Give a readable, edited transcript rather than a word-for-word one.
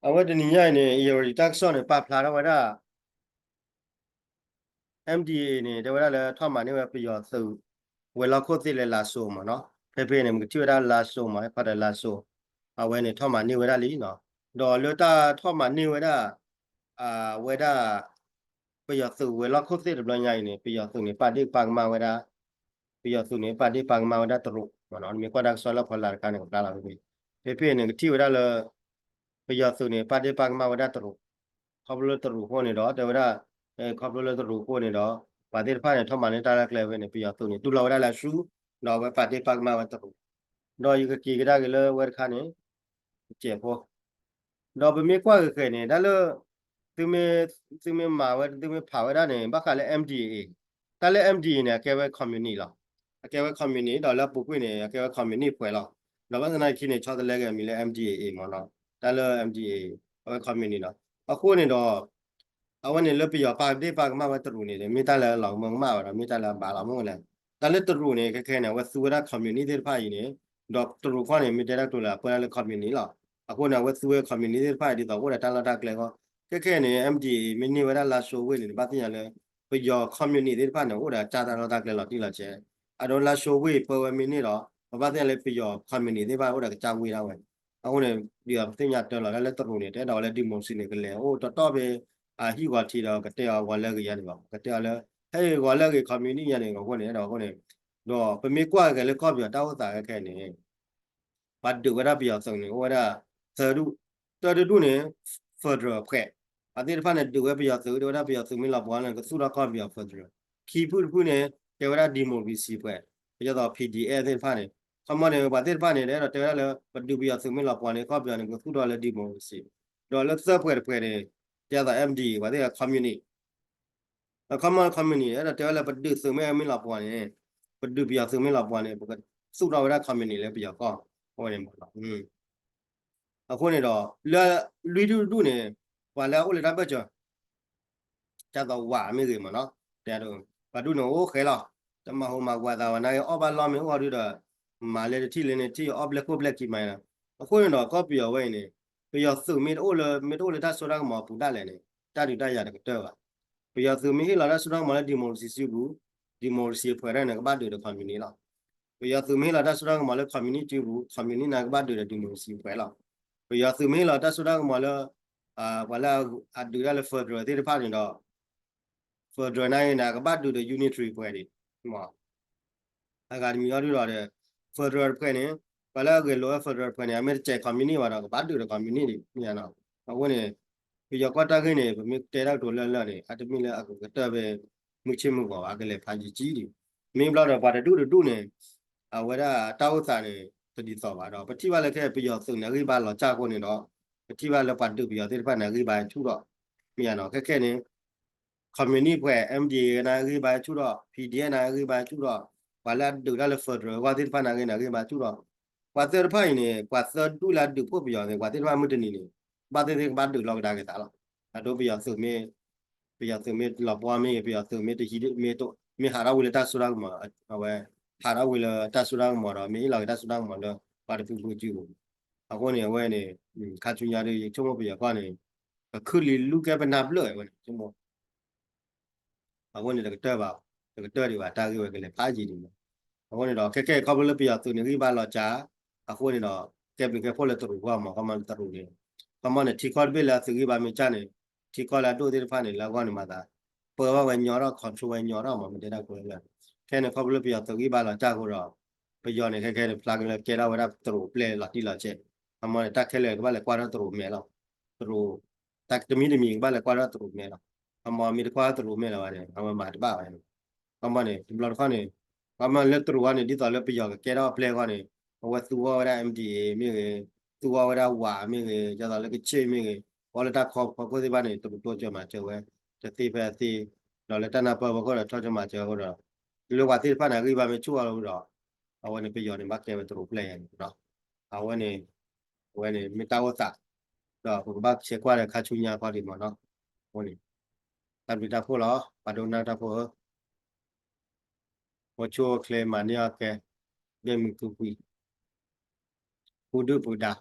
Awak ni ya ni yori takson ni papla dah wada MDA ni dah wada le thama ni wa piyo su wala khoti le la so ma no pepe ni mti wada la so ma pada la so awe ni thama ni wada li no do lo ta thama ni wada wada piyo su wala khoti le bla ni piyo su ni pa di pang ma wada piyo su ni pa di pang ma wada tru ma no mi kwa dak so la phala ka ni ka la pepe ni ti wada le piyo su ni pa di pang ma wada tru khoblo tru ko ni do de wada khoblo tru ko ni do pa ti pha ni thoma ni ta la kle we ni pi ya tu ni tu lo wada la shu no we pa ti pa ma wa tru do yu ki ga da ge le wer kha ni che po do be mi kwa ge ke ni da le tu me ma wa tu me pha wa da ni ba kha le MDA ta le MDA ni ke we community la ke we community do la pu kwi ni ke we community pwe la do ba na ki ni cha de le ge mi le MDA mo no ta le MDA we community la အခုနေတော့အဝနေလပြပါဒီပါကမဝတရူနေတယ်မိတလည်းလောင်မမဝရမိတလည်းပါလာမုန်းလည်းတလည်းတရူနေခက်ခဲနေဝစုရ community ဖိုင်နေတော့တရူခွန်နေမိတဲ့တူလာပေါ်လည်း community လာအခုနေဝစုရ community ဖိုင်ဒီတော့ဝရတလာတကလည်းခက်ခဲနေ MD မင်းနေဝရလာရှိုးဝဲနေပါတင်ရလဲပြ community ဖိုင်နေဝရကြာတာတော့တကလည်းလောက်တိလာချေအတော့လာရှိုးဝဲပေါ်မင်းနေတော့ဘာတင်လဲပြ community ဖိုင်ဝရကြာဝဲတော့အခုနေဒီအတင်ရတော့လည်းတရူနေတဲ့တော့လည်းဒီမုံစီနေကလေးဟိုတော့ပဲဟိဝါတီတော့ကတဲ့ဝါလက်ကရနေပါကတဲ့လည်းဟဲ့ဝါလက်က community ရနေကိုခုနေတော့ခုနေတော့ပမေကွာကလည်းကောက်ပြတောက်တာခဲ့နေဘာဒူဝရပြအောင်နေဝရသရူတော်တူနေ federal ခဲ့အတိဖာနဲ့ဒူဝရပြအောင်ဒူဝရပြအောင်မင်းလာပွားနေကစုရကောက်ပြ federal ခီဖုခုနေတေဝရဒီမိုကရေစီပဲပြတော့ PDA တဲ့ဖာနေခမနေဘာတဲ့ဖာနေတယ်တော့တေဝရလည်းဘဒူပြအောင်မင်းလာပွားနေကောက်ပြနေကစုတော်လည်းဒီမိုကရေစီတော့လက်စဖွဲ့နေကြတာ MD ဘာတဲ့ community အခမ community အဲ့ဒါတဲလည်းပဒုစုမဲမင်းလာပွားနေပဒုပြစုမဲလာပွားနေပကစုတော်ရ community လည်းပြကောဟောနေမှာလားအခုနေတော့လူတူနေဘာလဲဦးလေတပတ်ကျော်ကြတော့ဝါမေးကြီးမနော်တဲတော့ဘာတူနော်ခဲလားတမဟိုမှာကွာတာဝနာအော်ဘာလောမင်းဟောရတော့မာလေတီလင်းနေတီအော်ဘလက်ကိုဘလက်ကြီးမိုင်းလားအခုနေတော့ကော့ပီယောဝဲနေပြစုမဲအိုလေမဲအိုလေတဆိုတာကမပူတလည်းနေတာတူတရတယ်တော့ပြရသူမိလာရဆူတော့မလဲဒီမိုစီစီဘူးဒီမိုစီဖွဲ့ရတဲ့ကဘာတွေတော့ community လားပြရသူမိလာတဲ့ဆူတော့မလဲ community ဘူး community နာကဘာတွေဒီမိုစီဖွဲ့လားပြရသူမိလာတဲ့ဆူတော့မလဲဝလာအဒူရလဲ federal တဲ့ဖာနေတော့ federal နိုင်နာကဘာတွေ unitary ဖွဲ့တယ်ဟောအကာဒမီရတော့တဲ့ federal ဖွဲ့နေဘလာကလော federal ဖွဲ့နေအမေရိကန် community ပါတော့ဘာတွေ community မြန်တော့အခုနေပြရကွာတာခင်းနေမြေတဲတော့ဒေါ်လာနေအတမီလဲအခုကတပဲမှုချင်းမှုပါကလေးဖာကြီးကြီးဒီမင်းဘလောက်တော့ပါတူနေဝရတောက်စာနေတတိစောပါတော့ပတိပါလည်းခဲ့ပြရစုံနေခိပါလောကြာကိုနေတော့ပတိပါလည်းပတ်တူပြရတဲ့ဖက်နေခိပါချူတော့မြန်တော့ခက်နေ community ဖွဲ့ MDA နာခိပါချူတော့ PDA နာခိပါချူတော့ဘာလာတူလာ federal ဝါတဲ့ဖက်နာခိပါချူတော့ကွာတဲ့ဖိုင်နေကွာသတူလာတူဖို့ပြရနေကွာတဲ့ဖက်မှုတနေနေဘာတဲ့ဘာတူလောက်တာကစားလားအတော့ပြရစုမေလာပွားမေပြရစုမေတဟီမေတော့မေဟာရာဝလတာဆူရာမအဝဲဟာရာဝလတာဆူရာမတော့မေလာတာဆူရာမတော့ပါတူကိုကြည့်ဘူးအခုနေဝဲနေခါချွညာတွေချုံမပြရကနေခုလီလူကပနာပလို့ဝဲချုံမအခုနေတော့ပါတော့တွေပါတာကြီးဝဲကလေးဖားကြည့်နေအခုနေတော့ခက်ခေါပလပြရသူနေကြီးပါတော့ကြာအခုနေတော့ကဲပလကဖော်လက်တော့ဘာမှကမှတရူနေကမှနေတီကော့ဘီလာသူကြီးပါမေချနေတီကောလာတို့တဲ့ဖာနေလောက်ကနေမှာတာပေါ်ဝဲညောတော့ control ဝဲညောတော့မှမတဲ့တော့ကိုလည်းခဲနေခေါပလပြရသူကြီးပါလာကြာကိုတော့ပြောနေခဲ plug လည်းကဲတော့ဝဲတော့ play လာတိလာချက်ကမှနေတက်ခဲလေကဘာလဲကွာတော့မဲလောက်သူတက်တမီတမီကဘာလဲကွာတော့မဲလောက်ကမှမီတကွာတော့မဲလောက်ပါတယ်ကမှမှာတပါပဲကမှနေဒီဘလောက်ခါနေကမှလက်တူကနေဒီတော်လည်းပြရကဲတော့ play ကနေဝဲသူဝဲ MDA မြေသူဝဲဝါမြေကျတော့လည်းချေမြေဘောလတာခေါ်ကိုဒီပါနေတူတော့ကြမှာကျဝဲတတိပဲစီတော့လည်းတနာပေါ်ခေါ်တော့ထောက်ကြမှာကျတော့ဒီလိုကတိဖာနာကြီးပါမယ်ချူရလို့တော့အဝနေပြရနေမှာကဲပဲတူ play ရနော်အဝနေမီတာဝတာတော့ဘုဘာချက်ကွာတဲ့ခါချူညာပါဒီမနော်ဟိုနေတပိတာဖို့လားပါဒိုနာတာဖို့ဝချိုကလေမနီယာကဲဂေမီကူပီဘူဒူဘူဒါ